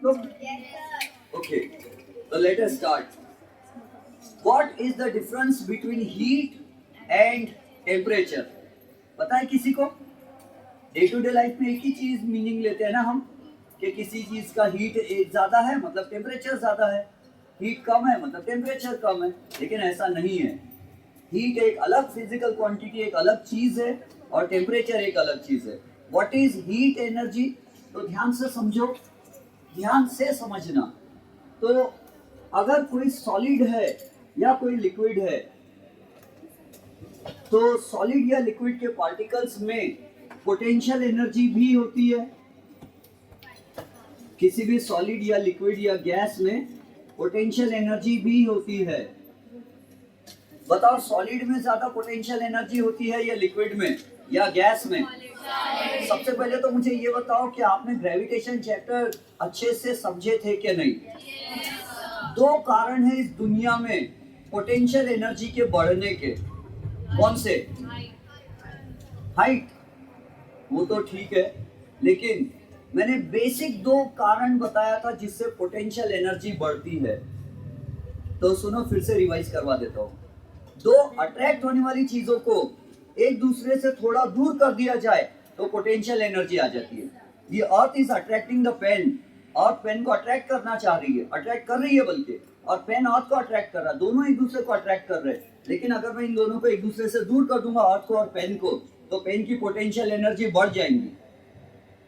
No? Okay. So let us start. What is the difference between heat and temperature? पता है किसी को? Day to day life में एक ही चीज मीनिंग लेते हैं ना हम, कि किसी चीज का हीट एक ज्यादा है मतलब टेम्परेचर ज्यादा है, हीट कम है मतलब टेम्परेचर कम है। लेकिन ऐसा नहीं है। हीट एक अलग फिजिकल क्वांटिटी, एक अलग चीज है, और टेम्परेचर एक अलग चीज है। What is heat energy? तो ध्यान से समझो, ध्यान से समझना। तो अगर कोई सॉलिड है या कोई लिक्विड है, तो सॉलिड या लिक्विड के पार्टिकल्स में पोटेंशियल एनर्जी भी होती है। किसी भी सॉलिड या लिक्विड या गैस में पोटेंशियल एनर्जी भी होती है। बताओ, सॉलिड में ज्यादा पोटेंशियल एनर्जी होती है या लिक्विड में या गैस में? सबसे पहले तो मुझे ये बताओ कि आपने ग्रेविटेशन चैप्टर अच्छे से समझे थे कि नहीं? दो कारण है इस दुनिया में पोटेंशियल एनर्जी के बढ़ने के। कौन से? हाइट, वो तो ठीक है, लेकिन मैंने बेसिक दो कारण बताया था जिससे पोटेंशियल एनर्जी बढ़ती है। तो सुनो, फिर से रिवाइज करवा देता हूँ। दो अट्रैक्ट होने वाली चीजों को एक दूसरे से थोड़ा दूर कर दिया जाए तो पोटेंशियल एनर्जी आ जाती है। The earth is attracting the pen। Earth pen को अट्रैक्ट करना चाह रही है, अट्रैक्ट कर रही है बल्कि, और पेन अर्थ को अट्रैक्ट कर रहा है। दोनों एक दूसरे को अट्रैक्ट कर रहे हैं। लेकिन अगर मैं इन दोनों को एक दूसरे से दूर कर दूंगा, अर्थ को और पेन को, तो पेन की पोटेंशियल एनर्जी बढ़ जाएंगी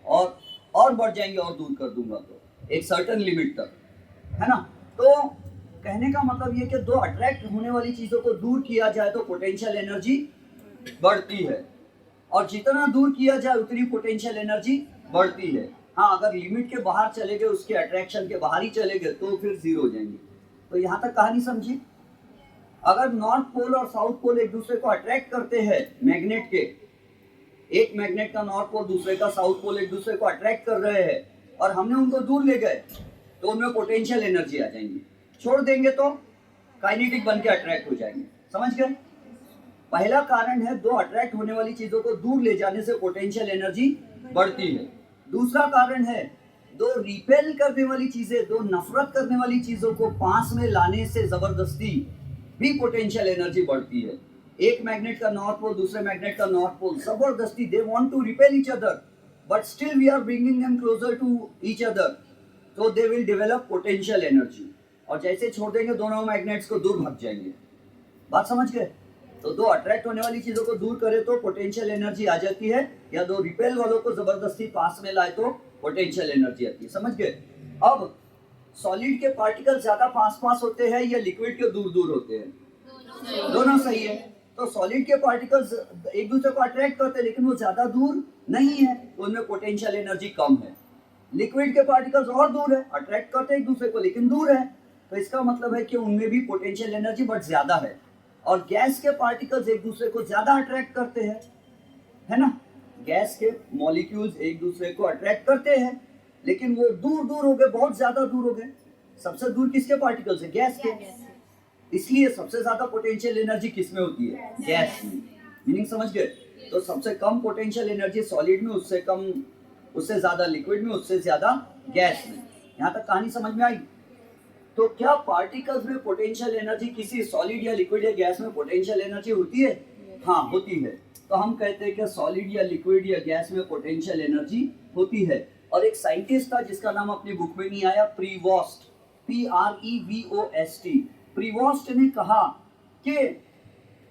और बढ़ जाएंगे, और दूर कर दूंगा तो एक सर्टेन लिमिट तक, है ना? तो कहने का मतलब ये कि दो अट्रैक्ट होने वाली चीजों को दूर किया जाए तो पोटेंशियल एनर्जी बढ़ती है, और जितना दूर किया जाए उतनी पोटेंशियल एनर्जी बढ़ती है। हाँ, अगर लिमिट के बाहर चले गए, उसके अट्रैक्शन के बाहर ही चले गए, तो फिर जीरो हो जाएंगे। तो यहाँ तक कहानी समझी? अगर नॉर्थ पोल और साउथ पोल एक दूसरे को अट्रैक्ट करते हैं मैग्नेट के, एक मैग्नेट का नॉर्थ पोल दूसरे का साउथ पोल एक दूसरे को अट्रैक्ट कर रहे हैं, और हमने उनको दूर ले गए, तो उनमें पोटेंशियल एनर्जी आ जाएंगी। छोड़ देंगे तो काइनेटिक बन के अट्रैक्ट हो जाएंगे। समझ गए? पहला कारण है दो अट्रैक्ट होने वाली चीजों को दूर ले जाने से पोटेंशियल एनर्जी बढ़ती है। दूसरा कारण है दो रिपेल करने वाली चीजें, दो नफरत करने वाली चीजों को पास में लाने से जबरदस्ती भी पोटेंशियल एनर्जी बढ़ती है। एक मैग्नेट का नॉर्थ पोल दूसरे मैग्नेट का नॉर्थ पोल, जबरदस्ती they want to repel each other, but still we are bringing them closer to each other, तो they will develop potential energy. और जैसे छोड़ देंगे, दोनों मैग्नेट्स को दूर भाग जाएंगे। बात समझ गए? तो दो अट्रैक्ट होने वाली चीजों को दूर करे तो पोटेंशियल एनर्जी आ जाती है, या दो रिपेल वालों को जबरदस्ती पास में लाए तो पोटेंशियल एनर्जी आती है। समझ गए? अब सॉलिड के पार्टिकल ज्यादा पास पास होते हैं या लिक्विड के दूर दूर होते हैं? दोनों सही है। तो सॉलिड के पार्टिकल्स एक दूसरे को अट्रैक्ट करते हैं, लेकिन वो ज्यादा दूर नहीं है, तो उनमें पोटेंशियल एनर्जी कम है। लिक्विड के पार्टिकल्स और दूर है, अट्रैक्ट करते हैं एक दूसरे को, लेकिन दूर है, तो इसका मतलब है कि उनमें भी पोटेंशियल एनर्जी बट ज्यादा है। और गैस के पार्टिकल्स एक दूसरे को ज्यादा अट्रैक्ट करते हैं, है ना? गैस के मॉलिक्यूल्स एक दूसरे को अट्रैक्ट करते हैं, लेकिन वो दूर दूर हो गए, बहुत ज्यादा दूर हो गए। सबसे दूर किसके पार्टिकल्स है? गैस के। इसलिए सबसे ज्यादा पोटेंशियल एनर्जी किसमें होती है? गैस में। मीनिंग समझ गए? तो सबसे कम पोटेंशियल एनर्जी सॉलिड में, उससे कम, उससे ज्यादा लिक्विड में, उससे ज्यादा गैस में। यहाँ तक कहानी समझ में आई? तो क्या पार्टिकल्स में पोटेंशियल एनर्जी, किसी सॉलिड या लिक्विड या गैस में पोटेंशियल एनर्जी होती है? हाँ, होती है। तो हम कहते हैं कि सॉलिड या लिक्विड या गैस में पोटेंशियल एनर्जी होती है। और एक साइंटिस्ट था जिसका नाम अपनी बुक में नहीं आया, प्रीवोस्ट, PREVOST। प्रीवोस्ट ने कहा कि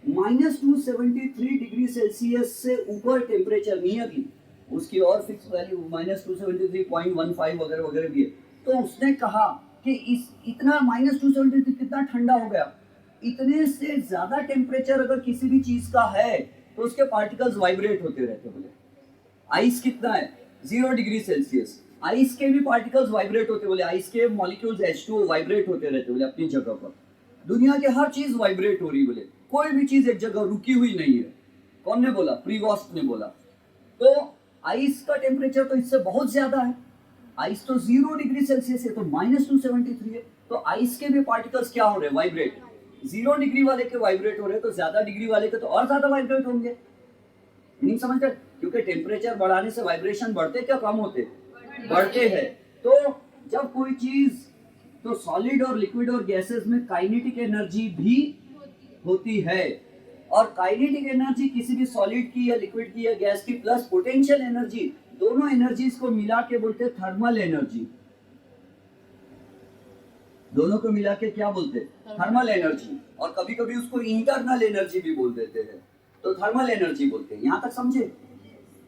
-273 डिग्री सेल्सियस से ऊपर टेम्परेचर नहीं है, उसकी और फिक्स वैल्यू -273.15 वगैरह वगैरह भी है। तो उसने कहा कि इस इतना -273 कितना ठंडा हो गया। इतने से ज्यादा टेम्परेचर अगर किसी भी चीज का है तो उसके पार्टिकल्स वाइब्रेट होते रहते। बोले आइस कितना है? 0 डिग्री सेल्सियस। आइस के भी पार्टिकल्स वाइब्रेट होते। बोले आइस के मॉलिक्यूल्स H2O वाइब्रेट होते रहते। बोले अपनी जगह पर दुनिया के हर चीज वाइब्रेट हो रही। बोले कोई भी चीज एक जगह रुकी हुई नहीं है। कौन ने बोला? प्रीवोस्ट ने बोला। तो आइस का टेम्परेचर तो इससे बहुत ज्यादा है। आइस तो 0 डिग्री सेल्सियस है, तो -273 है। तो आइस के भी पार्टिकल्स क्या हो रहे हैं? वाइब्रेट। 0 डिग्री वाले के वाइब्रेट हो रहे हैं, तो ज्यादा डिग्री वाले के तो और ज्यादा वाइब्रेट होंगे। मीनिंग समझ गए? क्योंकि टेम्परेचर बढ़ाने से वाइब्रेशन बढ़ते क्या कम होते? बढ़ते हैं। तो जब कोई चीज, तो सॉलिड और लिक्विड और गैसेस में काइनेटिक एनर्जी भी होती है, और काइनेटिक एनर्जी किसी भी सॉलिड की या लिक्विड की या गैस की प्लस पोटेंशियल एनर्जी, दोनों एनर्जीज को मिला के बोलते हैं थर्मल एनर्जी। दोनों को मिला के क्या बोलते हैं? Thermal energy. और कभी कभी उसको इंटरनल एनर्जी भी बोल देते हैं, तो थर्मल एनर्जी बोलते हैं। यहां तक समझे?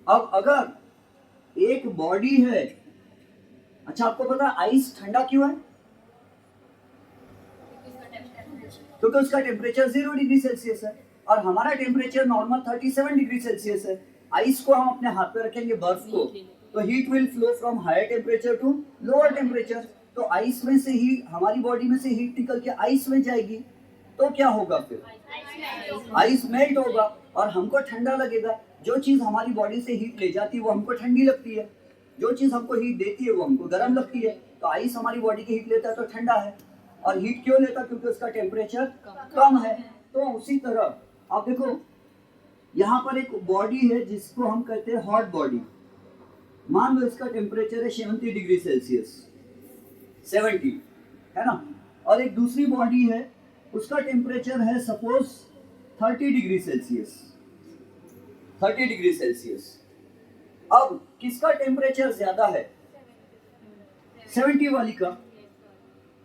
अब अगर एक बॉडी है, अच्छा आपको पता है आइस ठंडा क्यों है? क्योंकि उसका टेम्परेचर 0 डिग्री सेल्सियस है और हमारा टेम्परेचर नॉर्मल 37 डिग्री सेल्सियस है। आइस को हम अपने हाथ पे रखेंगे, बर्फ को, तो heat will flow from higher temperature to lower temperature. तो आइस में से ही, हमारी बॉडी में से हीट निकल के आइस में जाएगी, तो क्या होगा फिर? आइस मेल्ट होगा और हमको ठंडा लगेगा। जो चीज हमारी बॉडी से हीट ले जाती है वो हमको ठंडी लगती है, जो चीज हमको हीट देती है वो हमको गर्म लगती है। तो आइस हमारी बॉडी की हीट लेता है तो ठंडा है, और हीट क्यों लेता? क्योंकि उसका टेम्परेचर कम है। तो उसी तरह आप देखो, यहाँ पर एक बॉडी है जिसको हम कहते हैं हॉट बॉडी। मान लो इसका टेम्परेचर है 70 डिग्री सेल्सियस, 70 है ना, और एक दूसरी बॉडी है उसका टेम्परेचर है suppose 30 degree Celsius, 30 degree Celsius. अब किसका टेम्परेचर ज्यादा है? 70 वाली का।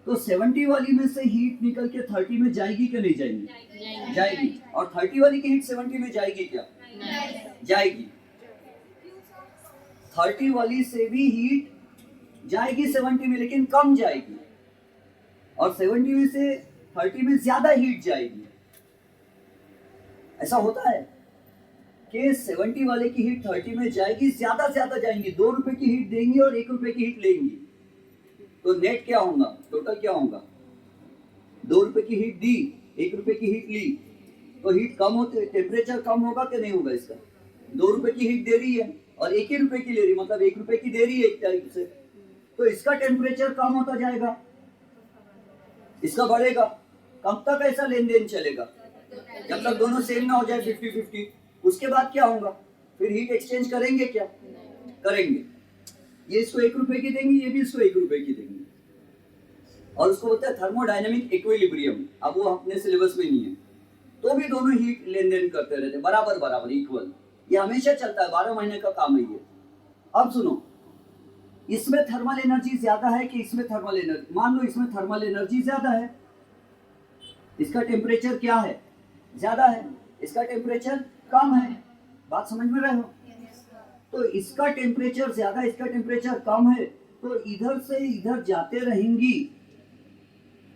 तो 70 वाली में से हीट निकल के 30 में जाएगी कि नहीं जाएगी? जाएगी। और 30 वाली की हीट 70 में जाएगी क्या? जाएगी। 30 वाली से भी हीट जाएगी 70 में, लेकिन कम जाएगी, और 70 में से 30 में ज्यादा हीट जाएगी। ऐसा होता है कि 70 वाले की हीट 30 में जाएगी, ज्यादा जाएंगी, 2 रुपए की हीट देंगी और 1 रुपए की हीट लेंगी, तो नेट क्या होगा? टोटल क्या होगा? 2 रुपए की हीट दी, 1 रुपए की हीट ली, तो हीट कम होते, टेम्परेचर कम होगा कि नहीं होगा? इसका 2 रुपए की हीट दे रही है और 1 ही रुपए की ले रही, मतलब 1 रुपए की दे रही है एक टाइप से, तो इसका टेम्परेचर कम होता जाएगा, इसका बढ़ेगा। कब तक ऐसा लेन देन चलेगा? जब तक दोनों सेम ना हो जाए 50-50। उसके बाद क्या होगा? फिर हीट एक्सचेंज करेंगे क्या? करेंगे। ये इसको 1 रुपए की देंगी, ये भी इसको 1 रुपए की देंगी, और उसको बोलते हैं थर्मोडायनेमिक इक्विलिब्रियम। अब वो अपने सिलेबस में नहीं है, तो भी दोनों हीट लेन देन करते रहते बराबर बराबर, इक्वल। ये हमेशा चलता है, 12 महीने का काम है ये। अब सुनो, इसमें थर्मल एनर्जी ज्यादा है कि इसमें थर्मल एनर्जी? मान लो इसमें थर्मल एनर्जी ज्यादा है, इसका टेम्परेचर क्या है? ज्यादा है, इसका टेम्परेचर कम है। बात समझ में रहे हो? तो इसका टेम्परेचर ज्यादा, इसका टेम्परेचर कम है, तो इधर से इधर जाते रहेंगी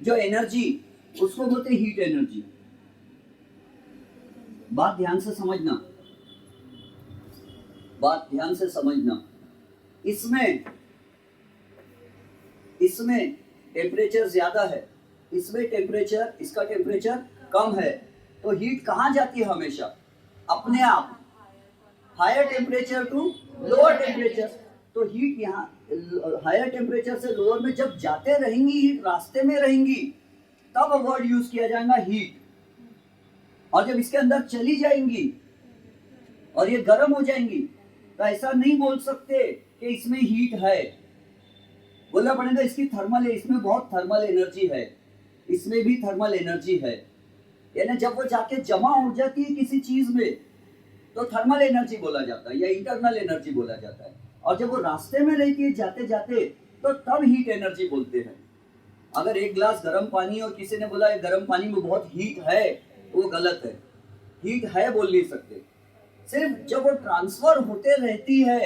जो एनर्जी, उसको बोलते हैं हीट एनर्जी। बात ध्यान से समझना, बात ध्यान से समझना। इसमें टेम्परेचर ज्यादा है, इसमें टेम्परेचर, इसका टेम्परेचर कम है, तो हीट कहाँ जाती है? हमेशा अपने आप higher temperature to lower temperature. तो हीट यहाँ हायर टेम्परेचर से लोअर में जब जाते रहेंगी, हीट रास्ते में रहेंगी, तब वर्ड यूज किया जाएगा हीट। और जब इसके अंदर चली जाएंगी और ये गर्म हो जाएंगी, तो ऐसा नहीं बोल सकते कि इसमें हीट है, बोलना पड़ेगा इसकी थर्मल है, इसमें बहुत थर्मल एनर्जी है, इसमें भी थर्मल एनर्जी है। यानी जब वो जाके जमा हो जाती है किसी चीज में, तो थर्मल एनर्जी बोला जाता है या इंटरनल एनर्जी बोला जाता है। और जब वो रास्ते में रहती है जाते जाते, तो तब हीट एनर्जी बोलते हैं। अगर एक गिलास गर्म पानी और किसी ने बोला गर्म पानी में बहुत हीट है, तो वो गलत है। हीट है बोल नहीं सकते। सिर्फ जब वो ट्रांसफर होते रहती है,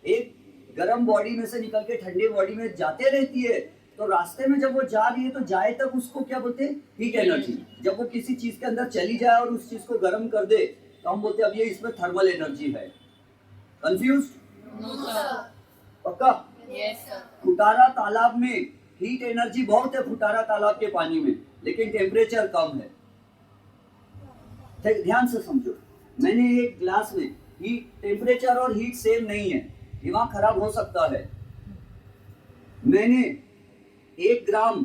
एक गर्म बॉडी में से निकल के ठंडी बॉडी में जाते रहती है, तो रास्ते में जब वो जा रही है तो जाए तक उसको क्या बोलते हैं? Heat energy. जब वो किसी चीज के अंदर चली जाए और उस चीज को गर्म कर दे, तो हम बोलते हैं अब ये इसमें थर्मल एनर्जी है। कंफ्यूज? पक्का? Yes sir. फुटारा तालाब में हीट एनर्जी बहुत है, फुटारा तालाब के पानी में, लेकिन टेम्परेचर कम है। ध्यान से समझो, मैंने एक ग्लास में हीट, टेम्परेचर और हीट सेम नहीं है, दिमाग खराब हो सकता है। मैंने 1 ग्राम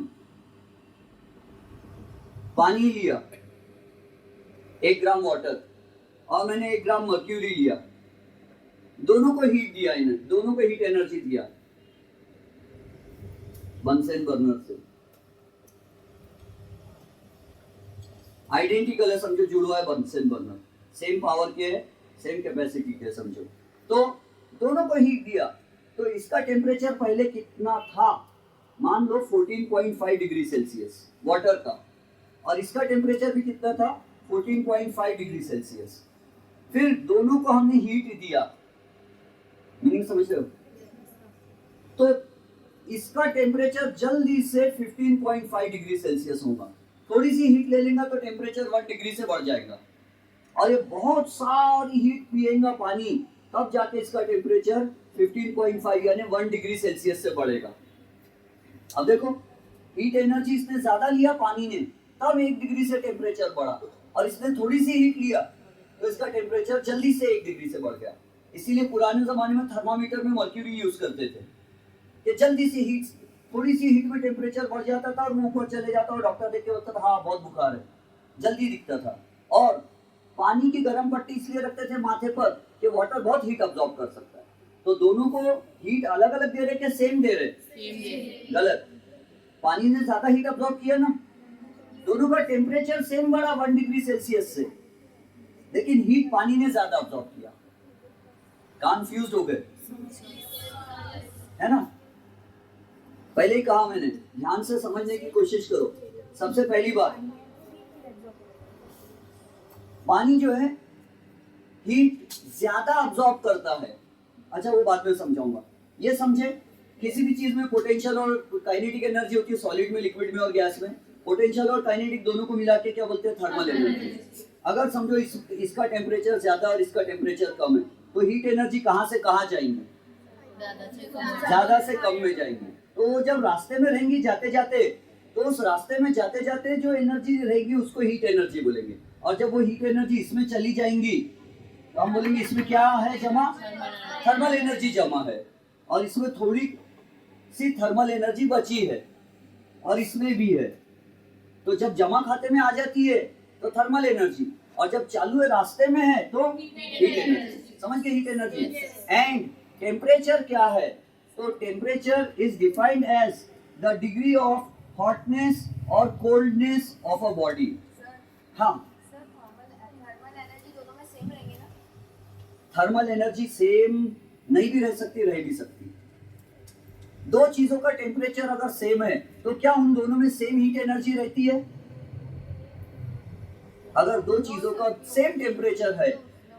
पानी लिया, 1 ग्राम वाटर, और मैंने 1 ग्राम मर्क्यूरी लिया, दोनों को हीट दिया, इन्हें दोनों को हीट एनर्जी दिया। बंसेन बर्नर से। आइडेंटिकल है, समझो जुड़वा है बंसेन बर्नर, सेम पावर के है, सेम कैपेसिटी के, समझो। तो दोनों को हीट दिया, तो इसका टेम्परेचर पहले कितना था, मान लो 14.5 डिग्री सेल्सियस वाटर का, और इसका टेम्परेचर भी कितना था 14.5 डिग्री सेल्सियस। फिर दोनों को हमने हीट दिया, मीनिंग समझ रहे हो? तो इसका टेम्परेचर जल्दी से 15.5 डिग्री सेल्सियस होगा, थोड़ी सी हीट ले लेगा तो टेम्परेचर 1 डिग्री से बढ़ जाएगा, और ये बहुत सारी हीट पिएगा पानी, तब जाके इसका टेम्परेचर 15.5 यानी 1 डिग्री सेल्सियस से बढ़ेगा। अब देखो, हीट एनर्जी इसने ज्यादा लिया पानी ने, तब 1 डिग्री से टेम्परेचर बढ़ा, और इसने थोड़ी सी हीट लिया तो इसका टेम्परेचर जल्दी से 1 डिग्री से बढ़ गया। इसीलिए पुराने जमाने में थर्मामीटर में मर्क्यूरी यूज करते थे कि जल्दी से हीट, थोड़ी सी हीट में टेम्परेचर बढ़ जाता था और मुंह ऊपर चले जाता, और डॉक्टर देख के बोलता था हाँ बहुत बुखार है, जल्दी दिखता था। और पानी की गर्म पट्टी इसलिए रखते थे माथे पर कि वाटर बहुत हीट अब्सॉर्ब कर सकता है। तो दोनों को हीट अलग अलग दे रहे क्या सेम दे रहे? गलत, पानी ने ज्यादा हीट अब्सॉर्ब किया ना, दोनों का टेम्परेचर सेम बढ़ा 1 डिग्री सेल्सियस से, लेकिन हीट पानी ने ज्यादा अब्सॉर्ब किया। कंफ्यूज हो गए है ना? पहले ही कहा मैंने, ध्यान से समझने की कोशिश करो। सबसे पहली बात, पानी जो है हीट ज्यादा अब्सॉर्ब करता है। अच्छा वो बात में समझाऊंगा, ये समझे किसी भी चीज में पोटेंशियल और काइनेटिक एनर्जी होती है, सॉलिड में, लिक्विड में और गैस में। पोटेंशियल और काइनेटिक दोनों को मिला के क्या बोलते हैं? Thermal energy. अगर समझो इसका टेम्परेचर ज्यादा और इसका टेम्परेचर कम है, तो हीट एनर्जी कहाँ से कहाँ जाएंगे? ज्यादा से कम में जाएंगे। तो जब रास्ते में रहेंगी जाते जाते, तो उस रास्ते में जाते जाते जो एनर्जी रहेगी उसको हीट एनर्जी बोलेंगे, और जब वो हीट एनर्जी इसमें चली जाएंगी तो हम बोलेंगे इसमें क्या है जमा? थर्मल एनर्जी जमा है, और इसमें थोड़ी सी थर्मल एनर्जी बची है, और इसमें भी है। तो जब जमा खाते में आ जाती है तो थर्मल एनर्जी, और जब चालू है रास्ते में है तो हीट एनर्जी। समझ गए हीट एनर्जी? एंड टेम्परेचर क्या है? तो temperature is defined as the degree of hotness और कोल्डनेस ऑफ अ बॉडी। हाँ, थर्मल एनर्जी सेम नहीं भी रह सकती, रह भी सकती। दो चीजों का टेम्परेचर अगर सेम है तो क्या उन दोनों में सेम हीट एनर्जी रहती है? अगर दो चीजों का सेम टेम्परेचर है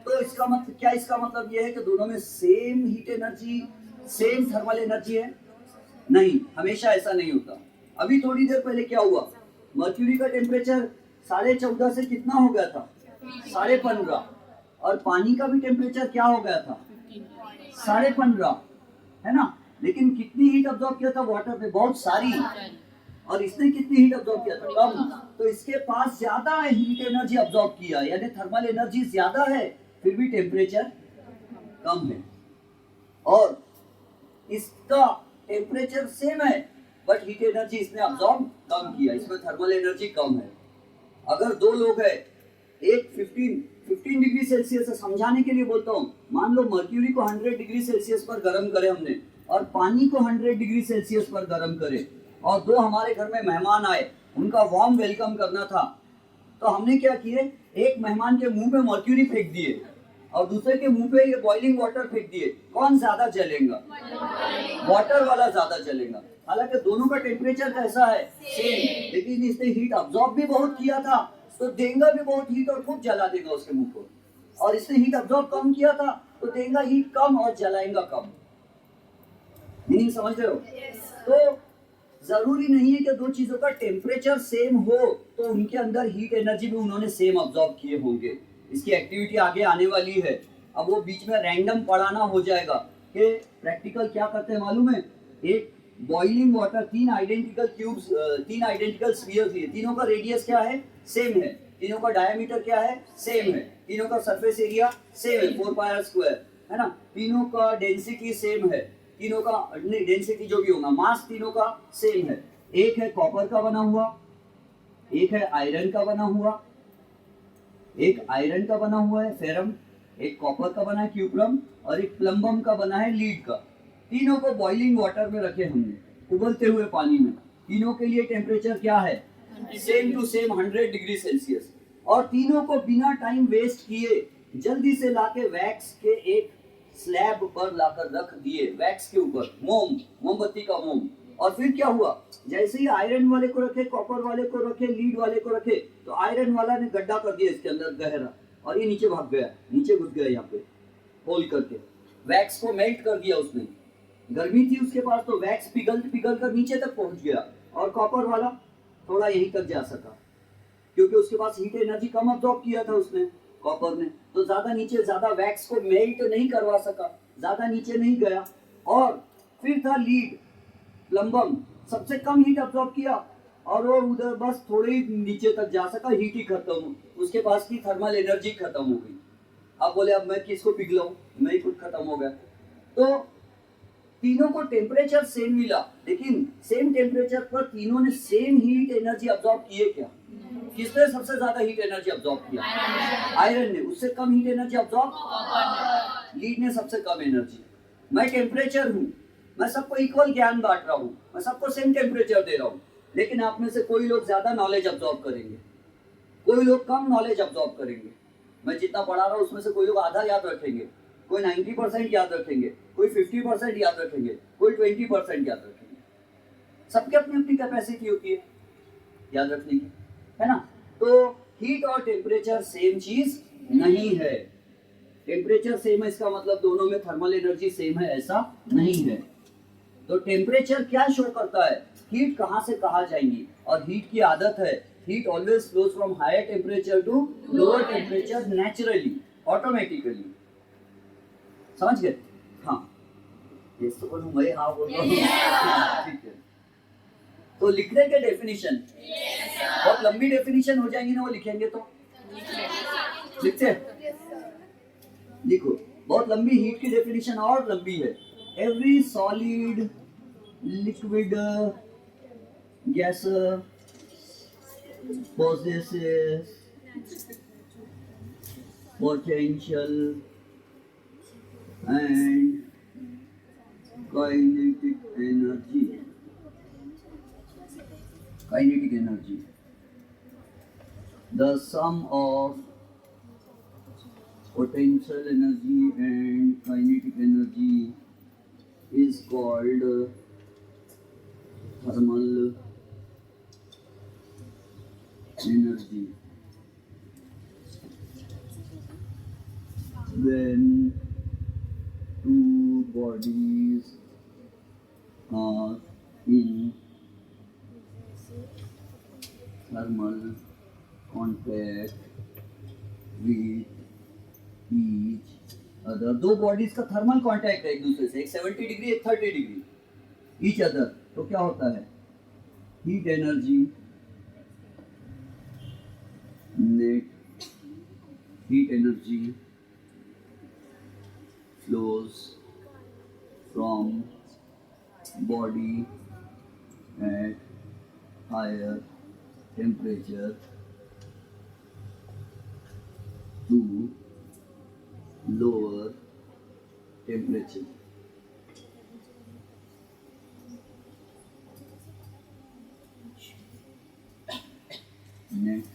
तो इसका मतलब क्या? इसका मतलब यह है कि दोनों में same heat energy, same thermal energy है? नहीं, हमेशा ऐसा नहीं होता। अभी थोड़ी देर पहले क्या हुआ, मर्क्यूरी का टेम्परेचर 14.5 से कितना हो गया था? 15.5। और पानी का भी टेम्परेचर क्या हो गया था? 15.5, है ना? लेकिन कितनी हीट अब्सॉर्ब किया था वाटर ने? बहुत सारी। और इसने कितनी हीट अब्सॉर्ब किया था? कम। तो इसके पास ज्यादा हीट एनर्जी अब्सॉर्ब किया, यानी थर्मल एनर्जी ज्यादा है, फिर भी टेम्परेचर कम है। और इसका टेम्परेचर सेम है बट हीट एनर्जी इसने अब्सॉर्ब कम किया, इसमें थर्मल एनर्जी कम है। अगर दो लोग हैं, एक 15 डिग्री सेल्सियस से, समझाने के लिए बोलता हूँ, मान लो मर्क्यूरी को 100 डिग्री सेल्सियस पर गर्म करे हमने, और पानी को 100 डिग्री सेल्सियस पर गर्म करे, और दो हमारे घर में मेहमान आए, उनका वार्म वेलकम करना था, तो हमने क्या किए, एक मेहमान के मुंह पे मर्क्यूरी फेंक दिए और दूसरे के मुंह पे ये बॉइलिंग वाटर फेंक दिए। कौन ज्यादा जलेगा? वाटर वाला ज्यादा जलेगा। हालांकि दोनों का टेम्परेचर कैसा है? सेम, लेकिन इसने हीट अब्सॉर्ब भी बहुत किया था, तो देगा भी बहुत हीट और खूब जला देगा उसके मुंह को। और इसने हीट अब्सॉर्ब कम किया था तो देगा हीट कम और जलाएगा कम। मीनिंग समझ रहे हो? तो जरूरी नहीं है कि दो चीजों का टेम्परेचर सेम हो तो उनके अंदर हीट एनर्जी भी उन्होंने सेम अब्सॉर्ब किए होंगे। इसकी एक्टिविटी आगे आने वाली है। अब वो बीच में रैंडम पढ़ाना हो जाएगा कि प्रैक्टिकल क्या करते हैं मालूम है? एक boiling water, 3 identical cubes, 3 identical spheres लिए, तीनों का रेडियस क्या है? सेम है। तीनों का डायमीटर क्या है? सेम है। तीनों का सरफेस एरिया सेम है, 4πr², है ना? तीनों का डेंसिटी सेम है, तीनों का नहीं, डेंसिटी जो भी होगा, मास तीनों का सेम है। एक है कॉपर का बना हुआ, एक है आयरन का बना हुआ, एक आयरन का बना हुआ है फेरम, एक कॉपर का बना है क्यूप्रम, और एक प्लम्बम का बना है लीड का। तीनों को बॉइलिंग वाटर में रखे हमने, उबलते हुए पानी में, तीनों के लिए टेम्परेचर क्या है, same to same 100 degree Celsius. और तीनों को बिना टाइम वेस्ट किए जल्दी से लाके वैक्स के एक स्लैब पर लाकर रख दिए, वैक्स के ऊपर, मोमबत्ती का मोम। और फिर क्या हुआ, जैसे ही आयरन वाले को रखे, कॉपर वाले को रखे, लीड वाले को रखे, तो आयरन वाला ने गड्ढा कर दिया इसके अंदर गहरा, और ये नीचे भाग गया, नीचे घुस गया यहाँ पे होल करके, वैक्स को मेल्ट कर दिया उसने। गर्मी थी उसके पास तो वैक्स पिघल पिघल कर नीचे तक पहुंच गया, और कॉपर वाला थोड़ा यहीं तक जा सका, क्योंकि उसके पास हीट एनर्जी कम अब्सॉर्ब किया था उसने, कॉपर ने, तो ज्यादा नीचे, ज्यादा वैक्स को मेल्ट नहीं करवा सका, ज्यादा नीचे नहीं गया। और फिर था लीड, प्लम्बम, सबसे कम हीट अब्सॉर्ब किया, और वो उधर बस थोड़े ही नीचे तक जा सका, हीट ही खत्म, उसके पास की थर्मल एनर्जी खत्म हो गई। अब बोले अब मैं किसको पिघलाऊं, मैं ही खुद खत्म हो गया। तो तीनों को टेम्परेचर सेम मिला, लेकिन सेम टेम्परेचर पर तीनों ने सेम हीट एनर्जी अब्सॉर्ब किए क्या? किसने सबसे ज्यादा हीट एनर्जी अब्सॉर्ब किया? आयरन ने। उससे कम हीट एनर्जी अब्सॉर्ब लीड ने सबसे कम एनर्जी। मैं टेम्परेचर हूँ, मैं सबको इक्वल ज्ञान बांट रहा हूँ, मैं सबको सेम टेम्परेचर दे रहा हूँ, लेकिन आप में से कोई लोग ज्यादा नॉलेज अब्सॉर्ब करेंगे, कोई लोग कम नॉलेज अब्सॉर्ब करेंगे। मैं जितना पढ़ा रहा हूँ उसमें से कोई लोग आधा याद रखेंगे, कोई 90% याद रखेंगे, कोई 50% याद रखेंगे, कोई 20% याद रखेंगे। सबकी अपनी अपनी कैपेसिटी होती है याद रखने की, है ना? तो हीट और टेम्परेचर सेम चीज नहीं है। टेम्परेचर सेम है इसका मतलब दोनों में थर्मल एनर्जी सेम है, ऐसा नहीं है। तो टेम्परेचर क्या शो करता है, हीट कहाँ से कहाँ जाएंगी, और हीट की आदत है, heat always flows from higher temperature to lower temperature naturally, automatically. समझ गए? हाँ, ये तो बोलूं मैं, हाँ बोल रहा हूँ, ठीक है। तो लिखने के डेफिनेशन, बहुत लंबी डेफिनेशन हो जाएंगी ना, वो लिखेंगे तो लिखते हैं, लिखो, बहुत लंबी हीट की डेफिनेशन और लंबी है। Every solid, liquid, gas possesses potential and kinetic energy. Kinetic energy. The sum of potential energy and kinetic energy is called thermal energy. When two bodies are in thermal contact with each other, दो bodies का thermal contact है एक दूसरे से, एक 70 degree एक 30 degree each other, तो क्या होता है, heat energy, net heat energy flows from body at higher temperature to lower temperature. Net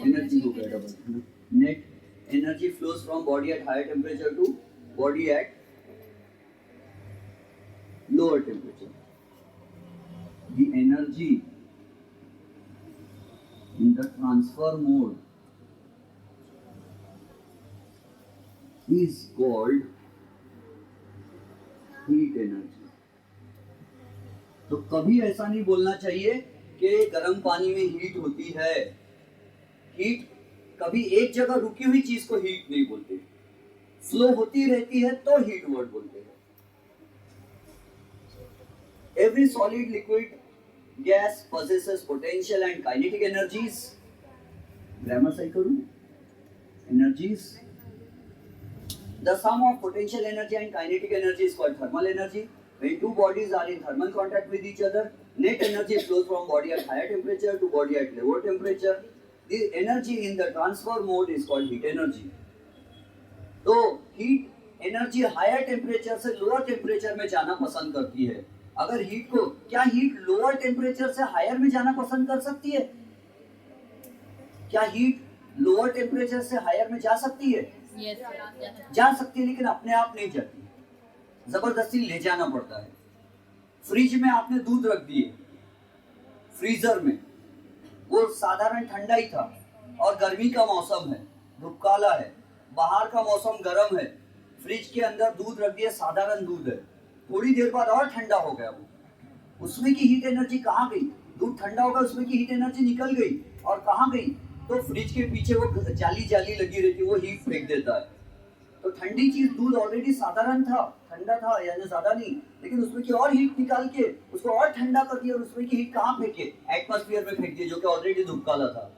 energy हो गया डबल। Net energy flows from body at higher temperature to body at lower temperature. The energy in the transfer mode is called heat energy. तो कभी ऐसा नहीं बोलना चाहिए कि गर्म पानी में हीट होती है। हीट कभी एक जगह रुकी हुई चीज को हीट नहीं बोलते, फ्लो होती रहती है तो हीट वर्ड बोलते हैं। Every solid, liquid, gas possesses potential and kinetic energies. Grammar सही करूं? Energies. The sum of potential energy and kinetic energy is called thermal energy. When two bodies are in thermal contact with each other, net energy flows from body at higher temperature to body at lower temperature. The energy in the transfer mode is called heat energy. तो heat energy higher temperature से lower temperature में जाना पसंद करती है. अगर heat को, क्या हीट लोअर टेम्परेचर से हायर में जाना पसंद कर सकती है? क्या हीट लोअर टेम्परेचर से हायर में जा सकती है? जा सकती है, लेकिन अपने आप नहीं जाती, जबरदस्ती ले जाना पड़ता है. फ्रिज में आपने दूध रख दिए, फ्रीजर में, वो साधारण ठंडा ही था और गर्मी का मौसम है, धूप काला है, बाहर का मौसम गर्म है, फ्रिज के अंदर दूध रख दिया, साधारण दूध है, थोड़ी देर बाद और ठंडा हो गया वो, उसमें की हीट एनर्जी कहाँ गई? दूध ठंडा होगा, उसमें की हीट एनर्जी निकल गई और कहाँ गई? तो फ्रिज के पीछे वो जाली जाली लगी रहती है, वो हीट फेंक देता है. तो ठंडी चीज, दूध ऑलरेडी साधारण था, ठंडा था, यानी ज्यादा नहीं, लेकिन उसमें की और हीट निकाल के उसको और ठंडा कर दिया और उसमें की हीट कहाँ फेंके? एटमॉस्फेयर में फेंक दिया, जो कि ऑलरेडी धूप काला था.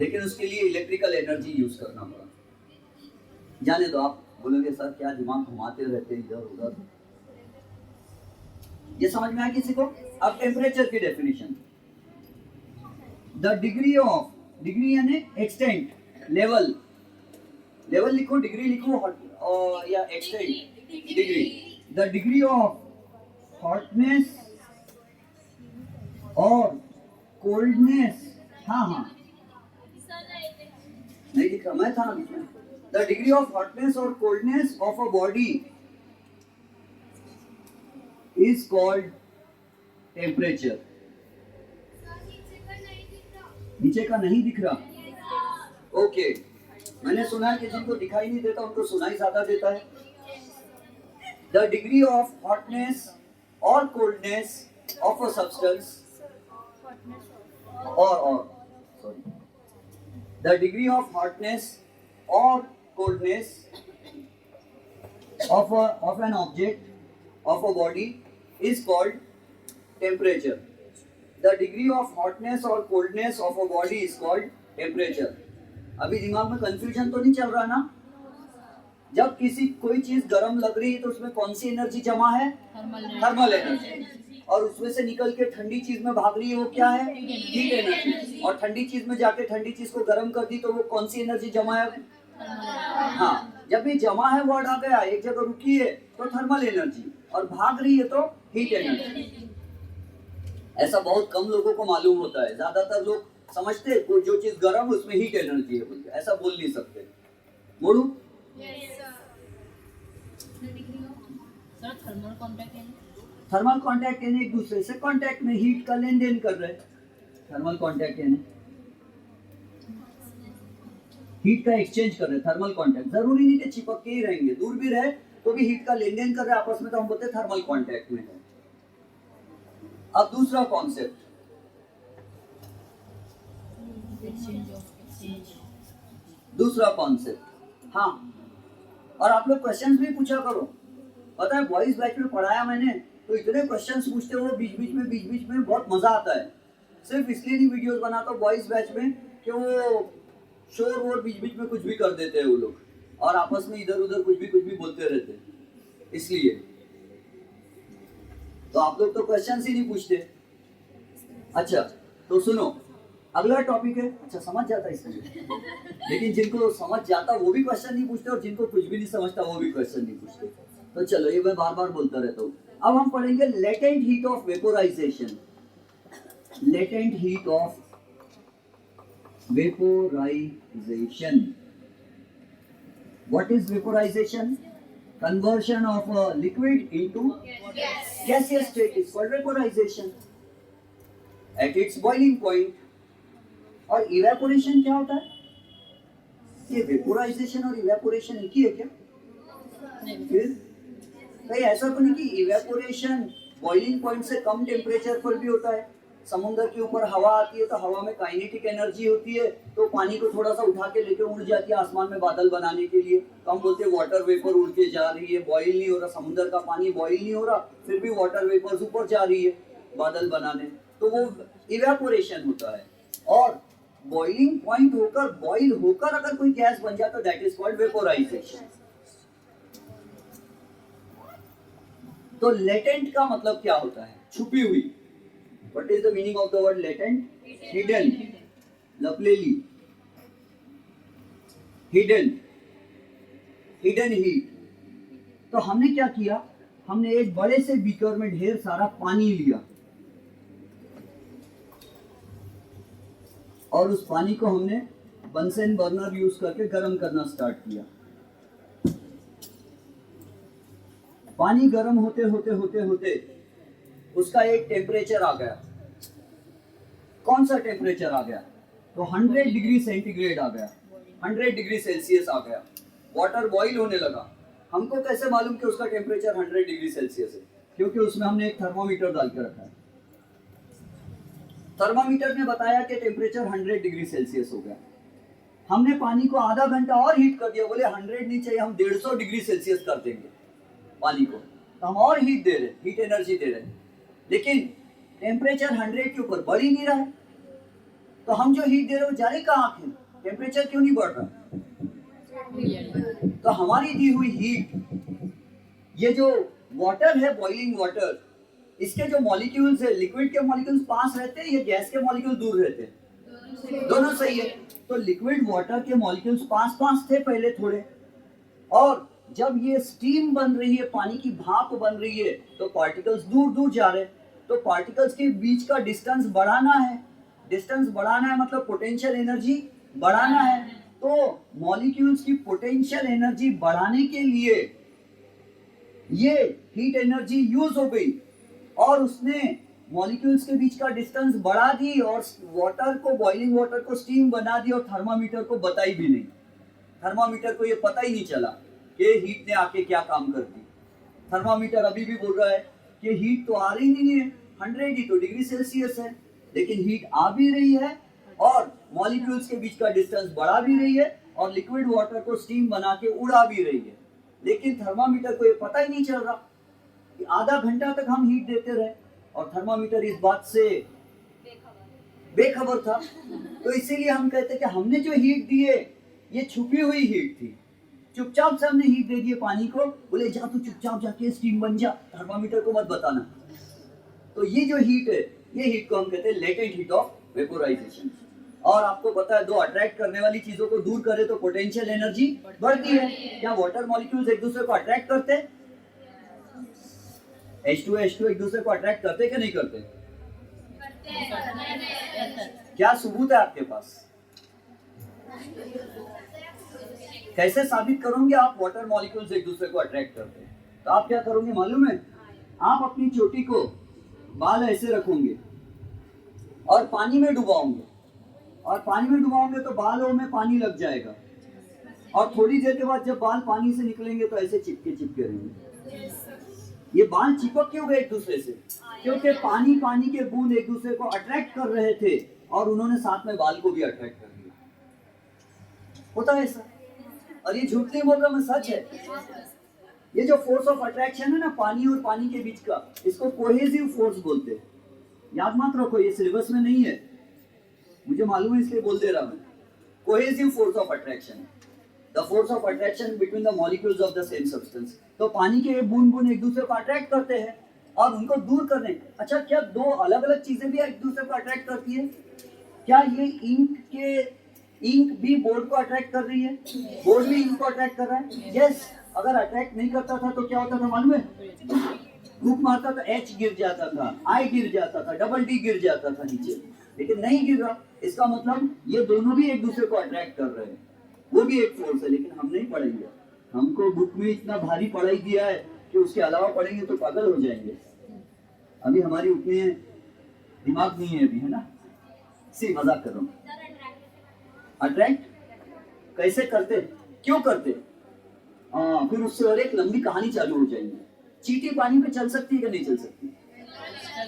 लेकिन उसके लिए इलेक्ट्रिकल एनर्जी यूज करना पड़ा. जाने दो, आप बोलोगे सर क्या दिमाग घुमाते रहते इधर उधर. ये समझ में आया किसी को? अब टेम्परेचर की definition. The degree of, degree यानी एक्सटेंट, लेवल, लेवल लिखो, डिग्री लिखो, या extent, degree. The degree of hotness और कोल्डनेस, हाँ हाँ नहीं दिख रहा, मैं था ना बीच में. द डिग्री ऑफ हॉटनेस और coldness of a body is called temperature. नीचे का नहीं दिख रहा? ओके. मैंने सुना है कि जिनको दिखाई नहीं देता उनको सुनाई ज्यादा देता है. द डिग्री ऑफ हॉटनेस और कोल्डनेस ऑफ अ सब्सटेंस, और sorry, the degree of hotness और coldness of an object, of a body is called temperature. The degree of hotness or coldness of a body is called temperature. अभी दिमाग में confusion तो नहीं चल रहा ना? जब किसी कोई चीज गर्म लग रही है तो उसमें कौन सी एनर्जी जमा है? Thermal energy. और उसमें से निकल के ठंडी चीज में भाग रही है, वो क्या है? Heat energy. और ठंडी चीज में जाके ठंडी चीज को गर्म कर दी तो वो कौन सी एनर्जी जमा है? हाँ, जब ये जमा है वर्ड आ गया, एक जगह रुकी है तो थर्मल एनर्जी, और भाग रही है तो हीट एनर्जी. ऐसा बहुत कम लोगों को मालूम होता है. ज्यादातर लोग समझते हैं जो चीज गर्म है उसमें हीट एनर्जी है, बोलते. ऐसा बोल नहीं सकते. बोलूं? थर्मल कांटेक्ट यानी एक दूसरे से कांटेक्ट में हीट का लेन देन कर रहे. थर्मल कांटेक्ट यानी हीट का एक्सचेंज कर रहे. थर्मल कांटेक्ट जरूरी नहीं कि चिपक के ही रहेंगे, दूर भी रहे तो भी हीट का लेन देन कर रहे आपस में, तो हम बोलते हैं थर्मल कांटेक्ट में है. अब दूसरा कॉन्सेप्ट, दूसरा कॉन्सेप्ट. हाँ, और आप लोग क्वेश्चंस भी पूछा करो. पता है बॉयज बैच में पढ़ाया मैंने, तो इतने क्वेश्चंस पूछते हो बीच बीच में, बहुत मजा आता है. सिर्फ इसलिए नहीं वीडियोस बनाता हूँ बॉयज बैच में कि वो शोर वोर बीच में कुछ भी कर देते हैं वो लोग, और आपस में इधर उधर कुछ भी बोलते रहते हैं, इसलिए. तो आप लोग तो क्वेश्चंस ही नहीं पूछते. अच्छा तो सुनो, अगला टॉपिक है. अच्छा समझ जाता है इसलिए, लेकिन जिनको समझ जाता वो भी क्वेश्चन नहीं पूछते, और जिनको कुछ भी नहीं समझता वो भी क्वेश्चन नहीं पूछते. तो चलो, ये मैं बार बार बोलता रहता हूँ. अब हम पढ़ेंगे latent heat of vaporisation. Latent heat of vaporization. What is vaporization? Conversion of a liquid into gaseous state is called vaporization. At its boiling point. और evaporation क्या होता है? ये vaporization और evaporation एक ही है क्या? फिर कहीं ऐसा तो नहीं कि evaporation boiling point से कम टेम्परेचर पर भी होता है? समुद्र के ऊपर हवा आती है तो हवा में काइनेटिक एनर्जी होती है, तो पानी को थोड़ा सा उठा के लेके उड़ जाती है आसमान में बादल बनाने के लिए. तो हम बोलते हैं वाटर वेपर उड़ के जा रही है, बॉईल नहीं हो रहा, समुद्र का पानी बॉईल नहीं हो रहा, फिर भी वाटर वेपर्स ऊपर जा रही है बादल बनाने, तो वो इवेपोरेशन होता है. और बॉइलिंग पॉइंट होकर, बॉईल होकर अगर कोई गैस बन जाता है, दैट इज कॉल्ड वेपोराइजेशन. तो लेटेंट का मतलब क्या होता है? छुपी हुई. What is the meaning of the word latent? Hidden. लपले ली, हिडन हीट। तो हमने क्या किया, हमने एक बड़े से बीकर में ढेर सारा पानी लिया और उस पानी को हमने बंसन बर्नर यूज करके गर्म करना स्टार्ट किया। पानी गर्म होते होते होते होते उसका एक टेम्परेचर आ गया। कौन सा टेम्परेचर आ गया? तो 100 डिग्री सेंटीग्रेड आ गया, 100 डिग्री सेल्सियस आ गया। वाटर बॉईल होने लगा। हमको कैसे मालूम कि उसका टेम्परेचर 100 डिग्री सेल्सियस है? क्योंकि उसमें हमने एक थर्मोमीटर डाल के रखा है। थर्मोमीटर ने बताया कि टेम्परेचर 100 डिग्री सेल्सियस हो गया। हमने पानी को आधा घंटा और हीट कर दिया। बोले 100 नहीं चाहिए, हम 150 डिग्री सेल्सियस कर देंगे पानी को। तो हम और हीट दे रहे, हीट एनर्जी दे रहे, लेकिन टेम्परेचर 100 के ऊपर बढ़ ही नहीं रहा है। तो हम जो हीट दे रहे हो जा रही कहाँ आखिर? टेम्परेचर क्यों नहीं बढ़ रहा? तो हमारी दी हुई हीट, ये जो वाटर है, बॉइलिंग वाटर, इसके जो मॉलिक्यूल्स है, लिक्विड के मॉलिक्यूल्स पास रहते हैं या गैस के मॉलिक्यूल दूर रहते हैं? दोनों सही है। तो लिक्विड वाटर के मॉलिक्यूल्स पास पास थे पहले थोड़े, और जब ये स्टीम बन रही है, पानी की भाप बन रही है, तो पार्टिकल्स दूर दूर जा रहे हैं। तो पार्टिकल्स के बीच का डिस्टेंस बढ़ाना है। डिस्टेंस बढ़ाना है मतलब पोटेंशियल एनर्जी बढ़ाना है। तो मॉलिक्यूल्स की पोटेंशियल एनर्जी बढ़ाने के लिए ये हीट एनर्जी यूज हो गई और उसने मॉलिक्यूल्स के बीच का डिस्टेंस बढ़ा दी और वाटर को, बॉइलिंग वाटर को स्टीम बना दी और थर्मामीटर को बताई भी नहीं। थर्मामीटर को ये पता ही नहीं चला कि हीट ने आके क्या काम कर दी। थर्मामीटर अभी भी बोल रहा है कि हीट तो आ रही नहीं है, 100 ही तो डिग्री सेल्सियस है, लेकिन हीट आ भी रही है और मॉलिक्यूल्स के बीच का डिस्टेंस बढ़ा भी रही है और लिक्विड वाटर को स्टीम बना के उड़ा भी रही है। लेकिन थर्मामीटर को ये पता ही नहीं चल रहा कि आधा घंटा तक हम हीट देते रहे और थर्मामीटर इस बात से बेखबर था। तो इसीलिए हम कहते कि हमने जो हीट दी है ये छुपी हुई हीट थी। चुपचाप से हमने हीट दे दिए पानी को। बोले जा तू चुपचाप जाके स्टीम बन जा, थर्मामीटर को मत बताना। तो ये जो हीट है, ये हीट को हम कहते हैं लेटेंट हीट ऑफ वेपोराइजेशन। और आपको पता है, दो अट्रैक्ट करने वाली चीजों को दूर करे तो पोटेंशियल एनर्जी बढ़ती है। क्या वाटर मॉलिक्यूल्स एक दूसरे को अट्रैक्ट करते हैं? H2 एक दूसरे को अट्रैक्ट करते कि नहीं करते? क्या सबूत है आपके पास? कैसे साबित करोगे आप वाटर मॉलिक्यूल्स एक दूसरे को अट्रैक्ट करते हैं? तो आप क्या करोगे मालूम है? आप अपनी चोटी को, बाल ऐसे रखोगे और पानी में डुबाओगे, और पानी में डुबाओगे तो बालों में पानी लग जाएगा, और थोड़ी देर के बाद जब बाल पानी से निकलेंगे तो ऐसे चिपके चिपके रहेंगे। ये बाल चिपक क्यों गए एक दूसरे से? क्योंकि पानी के बूंद एक दूसरे को अट्रैक्ट कर रहे थे और उन्होंने साथ में बाल को भी अट्रैक्ट कर दिया। होता है ऐसा, और ये झूठ नहीं बोल रहा मैं, सच है। ये जो फोर्स ऑफ अट्रैक्शन है ना पानी और पानी के बीच का, इसको कोहेसिव फोर्स बोलते हैं। याद मत रखो, ये सिलेबस में नहीं है, मुझे मालूम है इसलिए बोल दे रहा हूं। Cohesive force of attraction, the force of attraction between the molecules of the same substance. तो पानी के बूंद बूंद एक दूसरे को अट्रैक्ट करते हैं और उनको दूर करने। अच्छा, क्या दो अलग अलग चीजें भी एक दूसरे को अट्रैक्ट करती है? क्या ये इंक भी बोर्ड को अट्रैक्ट कर रही है? बोर्ड भी इंक को अट्रैक्ट कर रहा है? यस। अगर अट्रैक्ट नहीं करता था तो क्या होता था मालूम है? धूप मारता तो H गिर जाता था, I गिर जाता था, डबल D गिर जाता था नीचे, लेकिन नहीं गिर रहा। इसका मतलब ये दोनों भी एक दूसरे को अट्रैक्ट कर रहे हैं। वो भी एक फोर्स है, लेकिन हम नहीं पढ़ेंगे। हमको बुक में इतना भारी पढ़ाई दिया है कि उसके अलावा पढ़ेंगे तो पागल हो जाएंगे। अभी हमारी उतने दिमाग नहीं है अभी, है ना? सी मजाक कर रहा हूँ। अट्रैक्ट कैसे करते, क्यों करते? फिर उससे और एक लंबी कहानी चालू हो जाएगी। चींटी पानी पे चल सकती है कि नहीं चल सकती?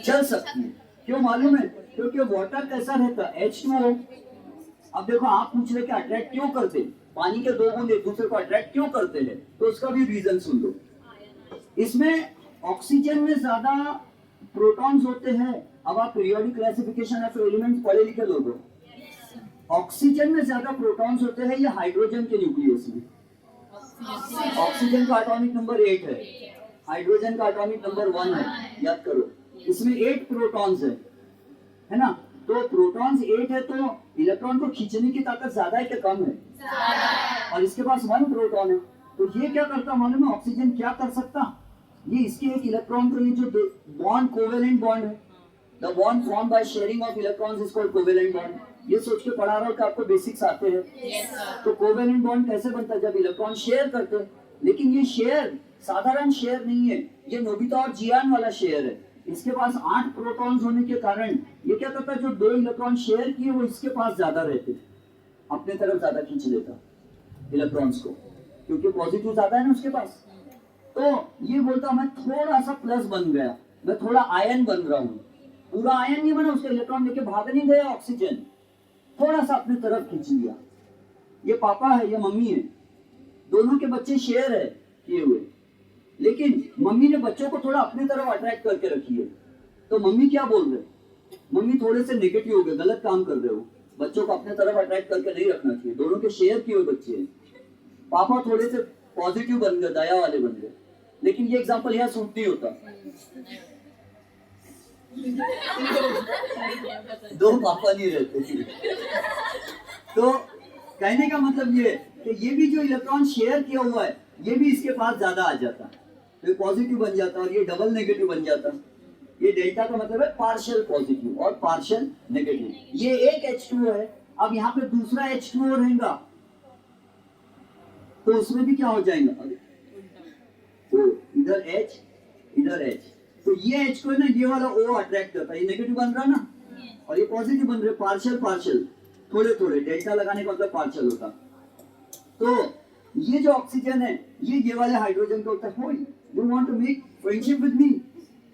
चल सकती है। क्यों मालूम है? क्योंकि वाटर कैसा रहता है? H2O। अब देखो, आप पूछ रहे कि अट्रैक्ट क्यों करते, पानी के दो बूंद एक दूसरे को अट्रैक्ट क्यों करते हैं, तो उसका भी रीजन सुन लो। इसमें ऑक्सीजन में ज्यादा प्रोटॉन्स होते हैं। अब आप पीरियोडिक क्लासिफिकेशन ऑफ एलिमेंट्स पढ़े लिखे लोग हो। ऑक्सीजन में ज्यादा प्रोटॉन्स होते हैं ये हाइड्रोजन के न्यूक्लियस में। ऑक्सीजन का एटॉमिक नंबर 8 है, हाइड्रोजन का एटॉमिक नंबर 1 है, याद करो। इसमें 8 प्रोटॉन्स है ना? तो प्रोटॉन्स 8 है, तो इलेक्ट्रॉन को खींचने की ताकत ज्यादा है कि कम है? और इसके पास 1 प्रोटॉन है। तो ये क्या करता मालूम है? ऑक्सीजन क्या कर सकता, ये इसके एक इलेक्ट्रॉन को, ये जो बॉन्ड कोवेलेंट बॉन्ड है, the bond form by sharing of electrons is called covalent bond. ये सोच के पढ़ा रहा हूं कि आपको बेसिक्स आते हैं। तो कोवेलेंट बॉन्ड कैसे बनता है? जब इलेक्ट्रॉन शेयर करते हैं। लेकिन ये शेयर साधारण शेयर नहीं है, ये नोबिता और जियान वाला शेयर है। इसके पास 8 प्रोटॉन्स होने के कारण ये क्या करता है, जो 2 इलेक्ट्रॉन शेयर किए वो इसके पास ज्यादा रहते, अपने तरफ ज्यादा खींच लेता इलेक्ट्रॉन्स को, क्योंकि पॉजिटिव ज्यादा है ना उसके पास। तो ये बोलता मैं थोड़ा सा प्लस बन गया, मैं थोड़ा आयन बन रहा हूँ। पूरा आयन नहीं बना, उसका इलेक्ट्रॉन लेके भाग नहीं गया ऑक्सीजन, थोड़ा सा अपने तरफ खींच लिया। ये पापा है, ये मम्मी है, दोनों के बच्चे शेयर है किए हुए, लेकिन मम्मी ने बच्चों को थोड़ा अपने तरफ अट्रैक्ट करके रखी है। तो मम्मी क्या बोल रहे, मम्मी थोड़े से नेगेटिव हो गए, गलत काम कर रहे हो, बच्चों को अपने तरफ अट्रैक्ट करके नहीं रखना चाहिए। दोनों के शेयर किए हुए बच्चे हैं। पापा थोड़े से पॉजिटिव बन गए, दया वाले बन गए। लेकिन ये एग्जांपल यहाँ सूट नहीं होता। 2 पापा नहीं रहते। तो कहने का मतलब ये कि ये भी जो इलेक्ट्रॉन शेयर किया हुआ है, ये भी इसके पास ज्यादा आ जाता, तो पॉजिटिव बन जाता और ये डबल नेगेटिव बन जाता। ये डेल्टा का मतलब है पार्शियल पॉजिटिव और पार्शियल नेगेटिव। ये एक H2O है, अब यहाँ पे दूसरा H2O रहेगा, तो उसमें भी क्या हो जाएगा, तो इधर H इधर H, तो ये H को है ना, ये वाला O अट्रैक्ट करता है, ये नेगेटिव बन रहा ना, और ये पॉजिटिव बन रहे, पार्शियल पार्शियल, थोड़े थोड़े, डेल्टा लगाने का मतलब पार्शियल होता। तो ये जो ऑक्सीजन है, ये वाले हाइड्रोजन को होता है, you want to make friendship with me,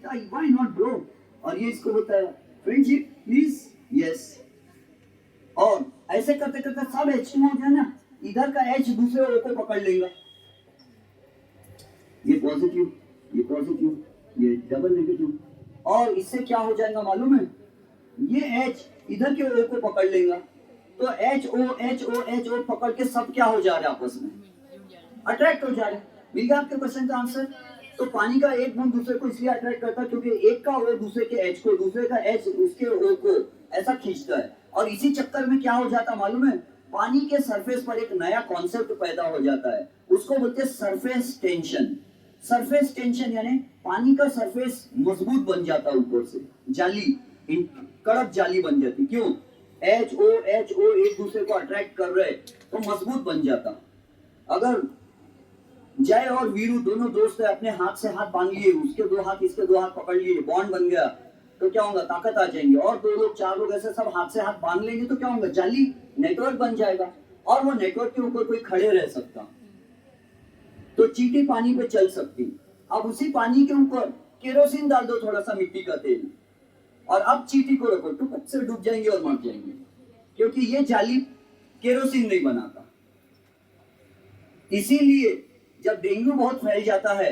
why not bro, और ये इसको होता है फ्रेंडशिप प्लीज, यस। और ऐसे करते करते सब H2 हो जाए ना, इधर का H दूसरे O को पकड़ लेगा, ये पॉजिटिव, ये पॉजिटिव, ये डबल नेगेटिव, और इससे क्या हो जाएगा मालूम है, ये H इधर के O को पकड़ लेगा, तो HO पकड़ के सब क्या हो जा रहा है, आपस में अट्रैक्ट हो जा रहे हैं। मिल गया आपके क्वेश्चन का आंसर। तो पानी का एक बूंद दूसरे को इसलिए अट्रैक्ट करता है क्योंकि एक का O दूसरे के H को, दूसरे का H उसके O को ऐसा खींचता है, और इसी चक्कर में क्या हो जाता मालूम है, पानी के सरफेस पर एक नया कॉन्सेप्ट पैदा हो जाता है, उसको बोलते हैं सरफेस टेंशन। सरफेस टेंशन यानी पानी का सरफेस मजबूत बन जाता है, ऊपर से जाली, कड़क जाली बन जाती। क्यों? HO एक दूसरे को अट्रैक्ट कर रहे, तो मजबूत बन जाता। अगर जय और वीरू दोनों दोस्त है, अपने हाथ से हाथ बांध लिए, उसके 2 हाथ इसके 2 हाथ पकड़ लिए, बॉन्ड बन गया, तो क्या होगा, ताकत आ जाएंगे। और 2 लोग 4 लोग ऐसे सब हाथ से हाथ बांध लेंगे, तो क्या होगा, जाली नेटवर्क बन जाएगा, और वो नेटवर्क के ऊपर कोई खड़े रह सकता, तो चींटी पानी पे चल सकती। अब उसी पानी के ऊपर केरोसिन डाल दो, थोड़ा सा मिट्टी का तेल, और अब चींटी को रखो, टुक से डूब जाएंगे और मर जाएंगे, क्योंकि ये जाली केरोसिन नहीं बनाता। इसीलिए जब डेंगू बहुत फैल जाता है,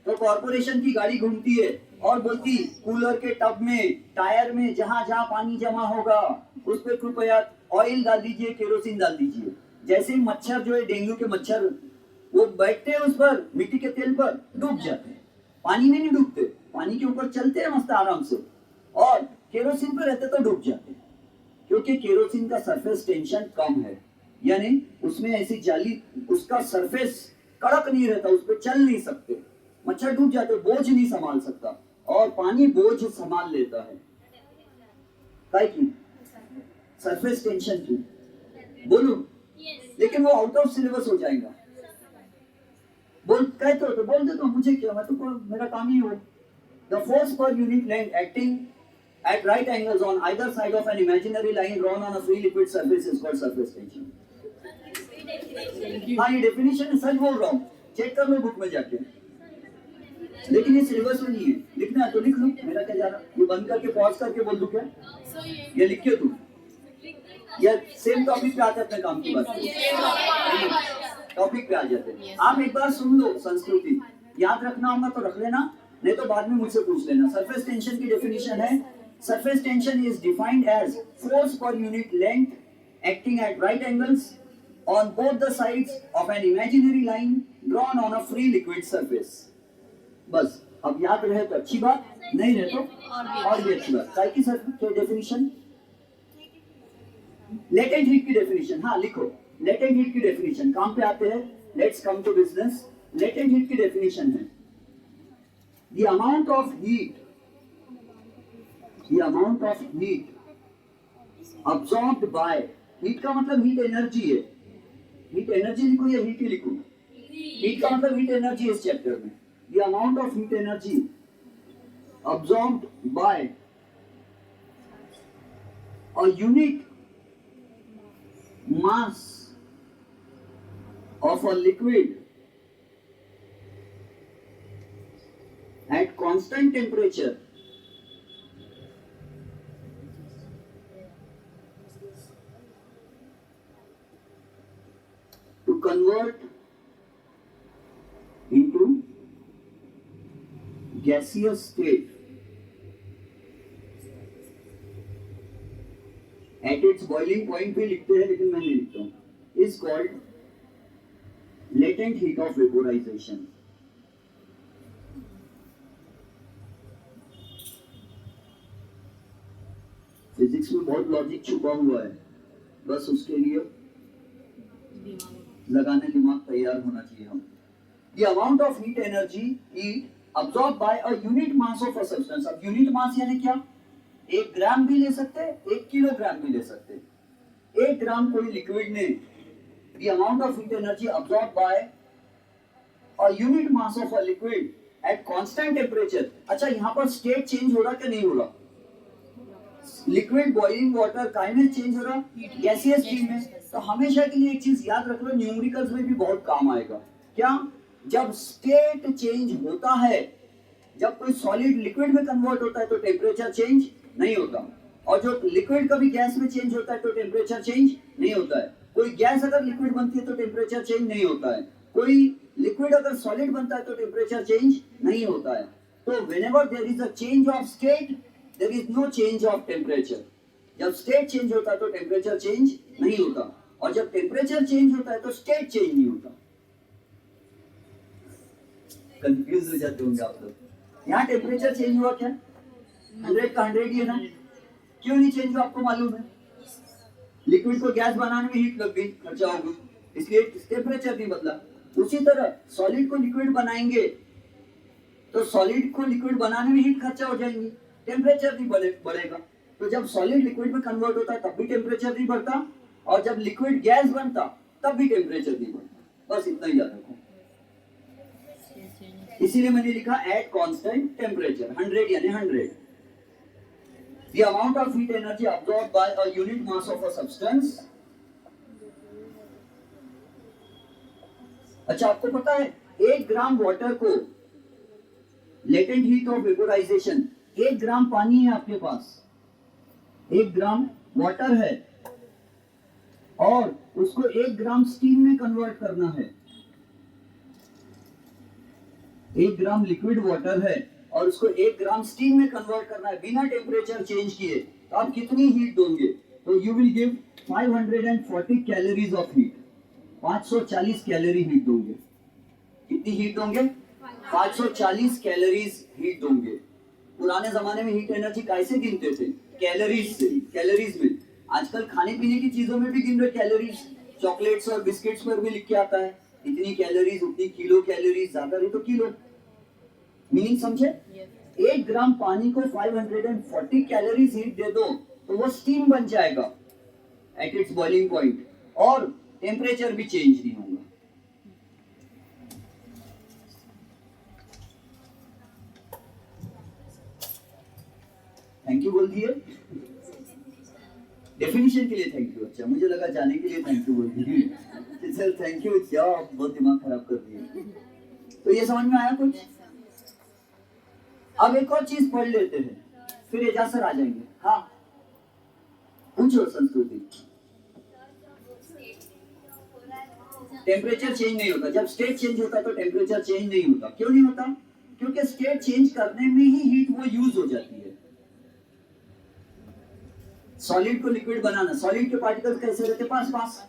तो कॉर्पोरेशन की गाड़ी घूमती है और बोलती, कूलर के टब में, टायर में, जहां जहां पानी जमा होगा उस पर कृपया ऑयल डाल दीजिए, केरोसिन डाल दीजिए। जैसे ही मच्छर जो है, डेंगू के मच्छर, वो बैठते हैं उस पर, मिट्टी के तेल पर, डूब जाते हैं। पानी में नहीं डूबते, पानी के ऊपर चलते हैं मस्त आराम से, और केरोसिन पर रहते तो डूब जाते, क्योंकि केरोसिन का सरफेस टेंशन कम है, यानी उसमें ऐसी जाली, उसका सरफेस कड़क नहीं रहता, उस पर चल नहीं सकते, मच्छर डूब जाते, बोझ नहीं संभाल सकता, और पानी बोझ संभाल लेता है। काय की? सरफेस टेंशन की। बोलो, लेकिन वो आउट ऑफ सिलेबस हो जाएगा। बोल कहते हो तो बोल दे, तो मुझे क्या, मैं तो मेरा काम ही हो। The force per unit length acting at right angles on either side of an imaginary line drawn on a free liquid surface is called surface tension. हाँ, ये डेफिनेशन है, सच बोल रहा हूँ, चेक कर लो बुक में जाके। लेकिन ये सिलेबस में नहीं है, लिखना है तो लिख लो, मेरा क्या जा रहा, ये बंद करके पॉज करके बोल दूं क्या, ये लिख के तू, या सेम टॉपिक पे आते अपने काम की बात, टॉपिक पे आ जाते। आप एक बार सुन लो, संस्कृति याद रखना होगा तो रख लेना, नहीं तो बाद में मुझसे पूछ लेना। सरफेस टेंशन की डेफिनेशन है, surface tension is defined as force per unit length acting at right angles on both the sides of an imaginary line drawn on a free liquid surface. बस अब याद रहे तो अच्छी बात, नहीं रहे तो और भी अच्छी बात। काय की सर डेफिनेशन लेटेंट हीट की डेफिनेशन, हाँ लिखो, लेटेंट हीट की डेफिनेशन। काम पे आते हैं, let's come to business. Latent heat की डेफिनेशन है the amount of heat, the amount of heat absorbed by, heat का मतलब हीट एनर्जी है, हीट एनर्जी लिखो या हीट ही लिखो? हीट का मतलब हीट एनर्जी इस चैप्टर में। The amount of heat energy absorbed by a unit mass of a liquid at constant temperature to convert into gaseous state at its boiling point भी लिखते हैं लेकिन मैं नहीं लिखता हूँ, is called latent heat of vaporization। Physics में बहुत लॉजिक छुपा हुआ है, बस उसके लिए लगाने दिमाग तैयार होना चाहिए हम। The amount of heat energy heat absorbed by a unit mass of a substance। अब यूनिट मास यानी क्या? 1 ग्राम भी ले सकते हैं, 1 किलोग्राम भी ले सकते हैं। 1 ग्राम कोई लिक्विड ने the amount of heat energy absorbed by a unit mass of a liquid at constant temperature। अच्छा, यहाँ पर स्टेट चेंज हो रहा क्या नहीं हो रहा? लिक्विड बॉइलिंग वाटर काय में चेंज हो रहा? गैसियस स्टीम में। तो हमेशा के लिए एक चीज याद रख लो, न्यूमेरिकल्स में भी बहुत काम आएगा। क्या? जब स्टेट चेंज होता है, जब कोई सॉलिड लिक्विड में कन्वर्ट होता है तो टेम्परेचर चेंज नहीं होता, और जो लिक्विड कभी गैस में चेंज होता है तो टेम्परेचर चेंज नहीं होता है। कोई गैस अगर लिक्विड बनती है तो टेम्परेचर चेंज नहीं होता है, कोई लिक्विड अगर सॉलिड बनता है तो टेम्परेचर चेंज नहीं होता है। तो whenever there is a change of state there is no change of temperature. जब स्टेट चेंज होता है तो टेम्परेचर चेंज नहीं होता, और जब टेम्परेचर चेंज होता है तो स्टेट चेंज नहीं होता। कंफ्यूज हो जाते होंगे आप लोग। यहाँ टेम्परेचर चेंज हुआ क्या? 100 का 100 ही है ना? क्यों नहीं चेंज हुआ आपको मालूम है? लिक्विड को गैस बनाने में हीट लग गई, खर्चा हो गई, इसलिए टेम्परेचर नहीं बदला। उसी तरह सॉलिड को लिक्विड बनाएंगे तो सॉलिड को लिक्विड बनाने में हीट खर्चा हो जाएंगी, टेम्परेचर नहीं बढ़ेगा। तो जब सॉलिड लिक्विड में कन्वर्ट होता है तब भी टेम्परेचर नहीं बढ़ता, और जब लिक्विड गैस बनता तब भी टेम्परेचर नहीं बढ़ता। बस इतना ही याद रखो। इसीलिए मैंने लिखा एट कांस्टेंट टेम्परेचर, 100 यानी 100। The amount of heat energy absorbed by a unit mass of a substance। अच्छा, आपको पता है 1 ग्राम वाटर को लेटेंट हीट ऑफ वेपोराइजेशन, 1 ग्राम पानी है आपके पास, 1 ग्राम वाटर है, और उसको 1 ग्राम स्टीम में कन्वर्ट करना है। 1 ग्राम लिक्विड वाटर है और उसको 1 ग्राम स्टीम में कन्वर्ट करना है बिना टेम्परेचर चेंज किए, तो आप कितनी हीट दोगे? तो you will give 540 calories of heat, 540 calorie heat दोगे। कितनी हीट दोगे? 540 कैलोरीज हीट दोगे। पुराने जमाने में हीट एनर्जी कैसे गिनते थे? कैलोरीज से, कैलोरीज में। आजकल खाने पीने की चीजों में भी गिन रहे कैलोरीज, चॉकलेट्स और बिस्किट्स पर भी लिख के आता है इतनी कैलोरीज, उतनी किलो कैलोरीज, ज्यादा नहीं तो किलो। मीनिंग समझे? 1 ग्राम पानी को 540 कैलोरीज हीट दे दो तो वो स्टीम बन जाएगा एट इट्स बॉइलिंग पॉइंट, और टेम्परेचर भी चेंज नहीं होगा। थैंक यू बोल दिए डेफिनेशन के लिए, थैंक यू। अच्छा, मुझे लगा जाने के लिए थैंक यू बोल दिए। सर थैंक यू, क्या बहुत दिमाग खराब कर दिए। तो ये समझ में आया कुछ? अब एक और चीज पढ़ लेते हैं, फिर एजाज सर आ जाएंगे। हाँ पूछो संस्कृति। टेम्परेचर चेंज नहीं होता, जब स्टेट चेंज होता है तो टेम्परेचर चेंज नहीं होता। क्यों नहीं होता? क्योंकि स्टेट चेंज करने में ही हीट वो यूज हो जाती है। सॉलिड को लिक्विड बनाना, सॉलिड के पार्टिकल्स कैसे रहते? पास पास,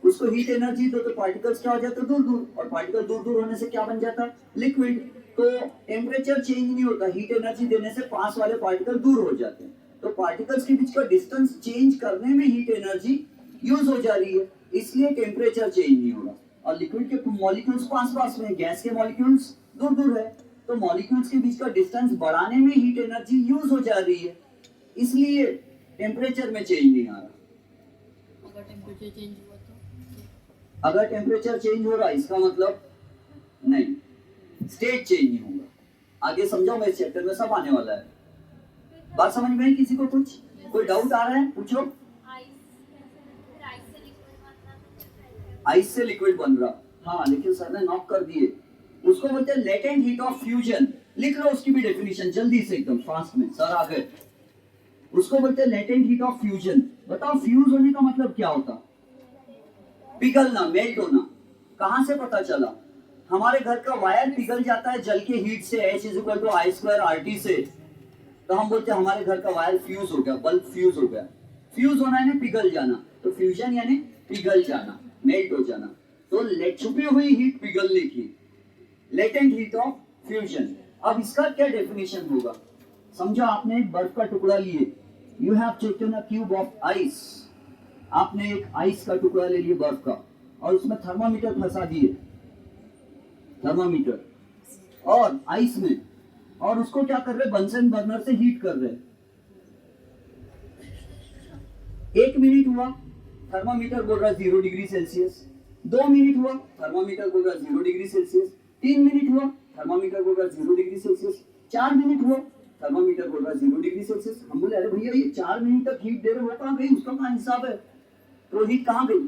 उसको हीट एनर्जी दो तो पार्टिकल्स क्या हो जाते? दूर दूर, और पार्टिकल दूर दूर होने से क्या बन जाता? लिक्विड। तो टेम्परेचर चेंज नहीं होता, हीट एनर्जी देने से पास वाले पार्टिकल दूर हो जाते हैं। तो पार्टिकल्स के बीच का डिस्टेंस चेंज करने में हीट एनर्जी यूज हो जा रही है, इसलिए टेम्परेचर चेंज नहीं हो रहा। और लिक्विड के मॉलिक्यूल्स पास पास में, गैस के मॉलिक्यूल्स दूर दूर है, तो मॉलिक्यूल्स के बीच का डिस्टेंस बढ़ाने में हीट एनर्जी यूज हो जा रही है, इसलिए टेम्परेचर में चेंज नहीं आ रहा। अगर टेम्परेचर चेंज हुआ तो अगर टेम्परेचर चेंज हो रहा है इसका मतलब नहीं, स्टेट चेंज नहीं होगा। आगे समझाओ, मैं इस चैप्टर में सब आने वाला है। बात समझ में आई किसी को? कुछ कोई डाउट आ रहा है? पूछो। आइस से लिक्विड बन रहा, हाँ, लेकिन सर ने नॉक कर दिए, उसको बोलते हैं लेटेंट हीट ऑफ फ्यूजन। लिख लो उसकी भी डेफिनेशन जल्दी से, एकदम फास्ट में, सर आ गए। उसको बोलते हैं लेटेंट हीट ऑफ फ्यूजन। बताओ फ्यूज होने का मतलब क्या होता? पिघलना, मेल्ट होना। कहां से पता चला? हमारे घर का वायर पिघल जाता है जल के हीट से, H = I²RT से, तो हम बोलते हैं हमारे घर का वायर फ्यूज हो गया, बल्ब फ्यूज हो गया। फ्यूज होना यानी पिघल जाना, तो फ्यूजन यानी पिघल जाना, मेल्ट हो जाना। तो छुपी हुई हीट पिघलने की, लेटेंट हीट ऑफ फ्यूजन। अब इसका क्या डेफिनेशन होगा? समझो आपने एक बर्फ का टुकड़ा लिए, you have taken a cube of ice. आपने एक आइस का टुकड़ा ले लिया बर्फ का, और उसमें थर्मामीटर फंसा दिए, थर्मामीटर और आइस में, और उसको क्या कर रहे? बंसन बर्नर से हीट कर रहे। 1 मिनट हुआ, थर्मामीटर बोल रहा 0 डिग्री सेल्सियस। 2 मिनट हुआ, थर्मामीटर बोल रहा 0 डिग्री सेल्सियस। 3 मिनट हुआ, थर्मामीटर बोल रहा 0 डिग्री सेल्सियस। 4 मिनट हुआ, थर्मामीटर बोल रहा 0 डिग्री सेल्सियस। हम बोले अरे भैया ये 4 मिनट तक हीट दे रहे हो, वो कहाँ गई? उसका क्या हिसाब है? तो हीट कहाँ गई?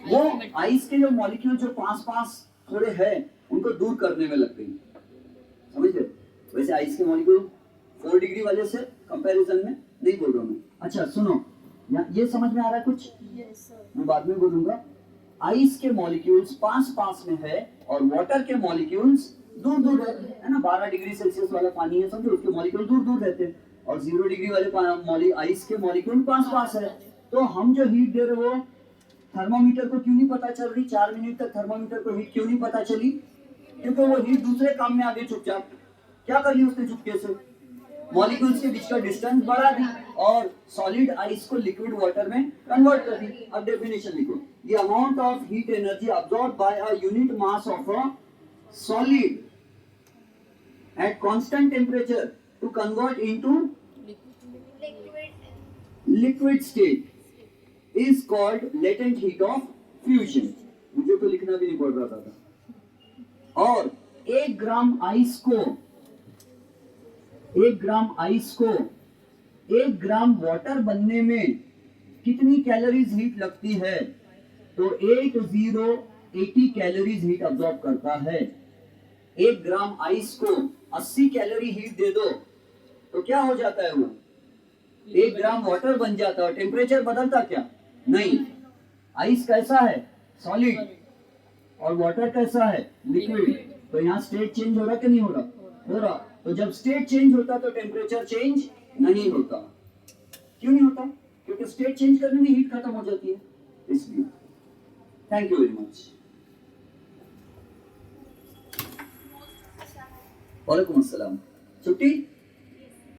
वो आइस के जो मॉलिक्यूल जो पास पास थोड़े हैं उनको दूर करने में लग गई, समझ गए? वैसे आइस के मॉलिक्यूल 4 डिग्री वाले से कंपैरिजन में नहीं बोल रहा हूँ मैं। अच्छा सुनो, ये समझ में आ रहा है कुछ? मैं बाद में बोलूंगा। आइस के मॉलिक्यूल्स पास पास में है और वाटर के मॉलिक्यूल्स दूर दूर रहते हैं ना। 12 डिग्री सेल्सियस वाला पानी है, समझो, उसके मॉलिक्यूल दूर दूर रहते हैं, और 0 डिग्री वाले आइस के मॉलिक्यूल पास पास है। तो हम जो हीट दे रहे हो, थर्मामीटर को क्यों नहीं पता चल रही? 4 मिनट तक थर्मामीटर को हीट क्यों नहीं पता चली? क्योंकि वो हीट दूसरे काम में आगे चुपचाप क्या कर ली उसने, चुपके से मॉलिक्यूल्स के बीच का डिस्टेंस बढ़ा दी और सॉलिड आइस को लिक्विड वाटर में कन्वर्ट कर दी। अब डेफिनेशन लिखो, the amount of heat energy absorb by a unit mass of a solid at constant temperature to convert into liquid state is called latent heat of fusion. मुझे तो लिखना भी नहीं पड़ रहा था। और 1 ग्राम आइस को 1 ग्राम वाटर बनने में कितनी कैलोरीज हीट लगती है? तो 80 कैलोरीज हीट अब्सॉर्ब करता है। 1 ग्राम आइस को 80 कैलोरी हीट दे दो तो क्या हो जाता है? वो 1 ग्राम वाटर बन जाता है। टेम्परेचर बदलता क्या? नहीं। आइस कैसा है? सॉलिड, और वाटर कैसा है? लिक्विड। तो यहाँ स्टेट चेंज हो रहा कि नहीं हो रहा? हो रहा। तो जब स्टेट चेंज होता तो टेम्परेचर चेंज नहीं होता। क्यों नहीं होता? क्योंकि स्टेट चेंज करने में हीट खत्म हो जाती है, इसलिए। Thank you very much. वालेकुम अस्सलाम। छुट्टी?